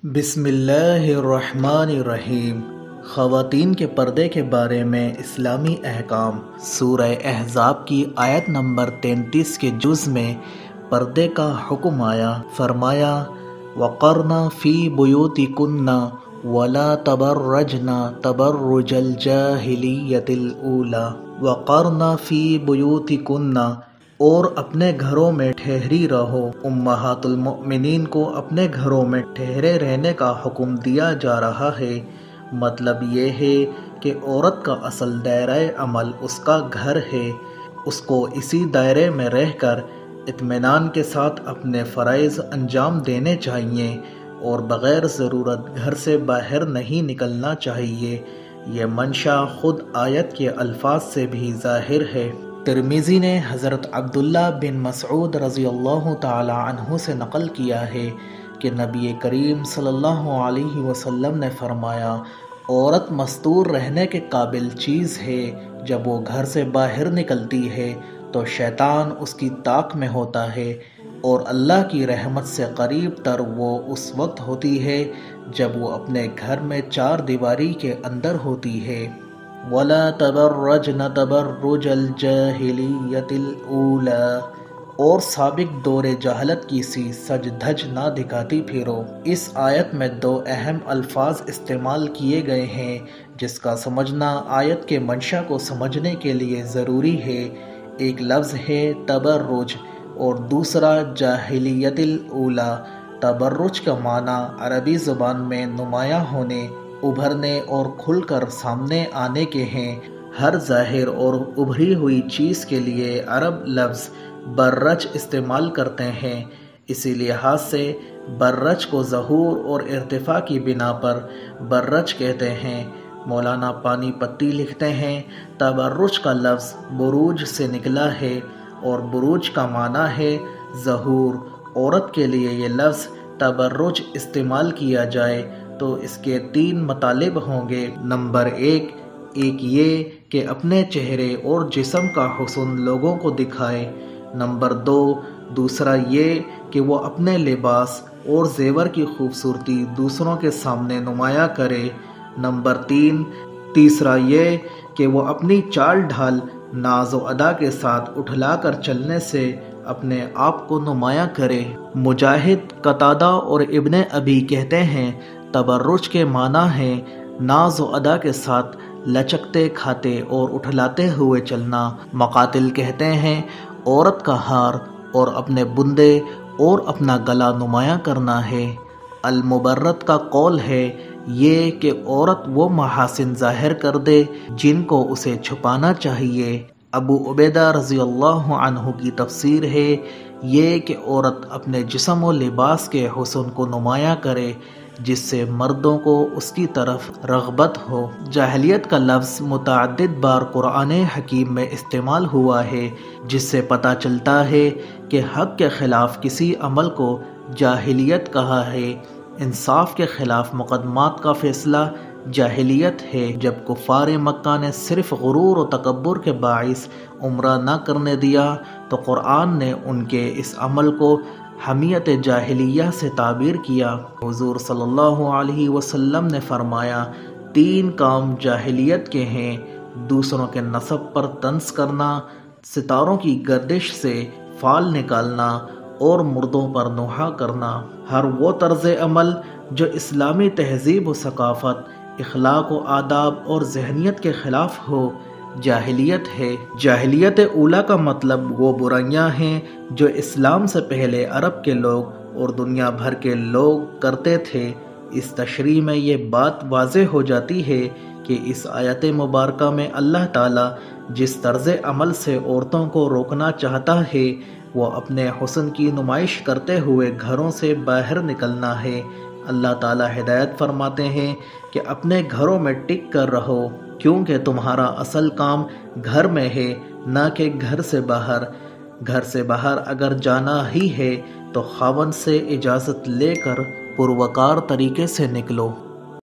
بسم اللہ الرحمن الرحیم۔ خواتین کے پردے کے بارے میں اسلامی احکام۔ سورہ احزاب کی آیت نمبر 33 کے جز میں پردے کا حکم آیا۔ فرمایا وَقَرْنَ فِي بُيُوتِكُنَّ وَلَا تَبَرَّجْنَ تَبَرُّجَ الْجَاهِلِيَّةِ الْأُولَى وَقَرْنَ فِي بُيُوتِكُنَّ، اور اپنے گھروں میں ٹھہری رہو۔ امہات المؤمنین کو اپنے گھروں میں ٹھہرے رہنے کا حکم دیا جا رہا ہے۔ مطلب یہ ہے کہ عورت کا اصل دائرہ عمل اس کا گھر ہے، اس کو اسی دائرے میں رہ کر اطمینان کے ساتھ اپنے فرائض انجام دینے چاہیے اور بغیر ضرورت گھر سے باہر نہیں نکلنا چاہیے۔ یہ منشا خود آیت کے الفاظ سے بھی ظاہر ہے۔ ترمذی نے حضرت عبداللہ بن مسعود رضی اللہ تعالی عنہ سے نقل کیا ہے کہ نبی کریم صلی اللہ علیہ وسلم نے فرمایا، عورت مستور رہنے کے قابل چیز ہے۔ جب وہ گھر سے باہر نکلتی ہے تو شیطان اس کی طاق میں ہوتا ہے، اور اللہ کی رحمت سے قریب تر وہ اس وقت ہوتی ہے جب وہ اپنے گھر میں چار دیواری کے اندر ہوتی ہے۔ وَلَا تَبَرَّجْنَ تَبَرُّجَ الْجَاهِلِيَّةِ الْأُولَى، اور سابق دور جہالت کی سی سج دھج نہ دکھاتی پھرو۔ اس آیت میں دو اہم الفاظ استعمال کیے گئے ہیں جس کا سمجھنا آیت کے منشا کو سمجھنے کے لیے ضروری ہے۔ ایک لفظ ہے تبرج اور دوسرا جاہلیت الاولی۔ تبرج کا معنی عربی زبان میں نمایاں ہونے، ابھرنے اور کھل کر سامنے آنے کے ہیں۔ ہر ظاہر اور ابھری ہوئی چیز کے لیے عرب لفظ برج استعمال کرتے ہیں۔ اسی لحاظ سے برج کو ظہور اور ارتفاع کی بنا پر برج کہتے ہیں۔ مولانا پانی پتی لکھتے ہیں، تبرج کا لفظ بروج سے نکلا ہے اور بروج کا معنی ہے ظہور۔ عورت کے لیے یہ لفظ تبرج استعمال کیا جائے تو اس کے تین مطالب ہوں گے۔ نمبر ایک یہ کہ اپنے چہرے اور جسم کا حسن لوگوں کو دکھائے۔ نمبر دوسرا یہ کہ وہ اپنے لباس اور زیور کی خوبصورتی دوسروں کے سامنے نمایاں کرے۔ نمبر تیسرا یہ کہ وہ اپنی چال ڈھال ناز و ادا کے ساتھ اٹھلا کر چلنے سے اپنے آپ کو نمایاں کرے۔ مجاہد، قتادہ اور ابن ابی کہتے ہیں تبرج کے معنی ہے ناز و ادا کے ساتھ لچکتے کھاتے اور اٹھلاتے ہوئے چلنا۔ مقاتل کہتے ہیں عورت کا ہار اور اپنے بندے اور اپنا گلا نمایاں کرنا ہے۔ المبرد کا قول ہے یہ کہ عورت وہ محاسن ظاہر کر دے جن کو اسے چھپانا چاہیے۔ ابو عبیدہ رضی اللہ عنہ کی تفسیر ہے یہ کہ عورت اپنے جسم و لباس کے حسن کو نمایاں کرے جس سے مردوں کو اس کی طرف رغبت ہو۔ جاہلیت کا لفظ متعدد بار قرآن حکیم میں استعمال ہوا ہے جس سے پتہ چلتا ہے کہ حق کے خلاف کسی عمل کو جاہلیت کہا ہے۔ انصاف کے خلاف مقدمات کا فیصلہ جاہلیت ہے۔ جب کفار مکہ نے صرف غرور و تکبر کے باعث عمرہ نہ کرنے دیا تو قرآن نے ان کے اس عمل کو حمیت جاہلیہ سے تعبیر کیا۔ حضور صلی اللہ علیہ وسلم نے فرمایا، تین کام جاہلیت کے ہیں: دوسروں کے نسب پر طنز کرنا، ستاروں کی گردش سے فال نکالنا اور مردوں پر نوحہ کرنا۔ ہر وہ طرز عمل جو اسلامی تہذیب و ثقافت، اخلاق و آداب اور ذہنیت کے خلاف ہو جاہلیت ہے۔ جاہلیت اولی کا مطلب وہ برائیاں ہیں جو اسلام سے پہلے عرب کے لوگ اور دنیا بھر کے لوگ کرتے تھے۔ اس تشریح میں یہ بات واضح ہو جاتی ہے کہ اس آیت مبارکہ میں اللہ تعالیٰ جس طرز عمل سے عورتوں کو روکنا چاہتا ہے وہ اپنے حسن کی نمائش کرتے ہوئے گھروں سے باہر نکلنا ہے۔ اللہ تعالیٰ ہدایت فرماتے ہیں کہ اپنے گھروں میں ٹک کر رہو کیونکہ تمہارا اصل کام گھر میں ہے نہ کہ گھر سے باہر۔ گھر سے باہر اگر جانا ہی ہے تو خاوند سے اجازت لے کر پروقار طریقے سے نکلو۔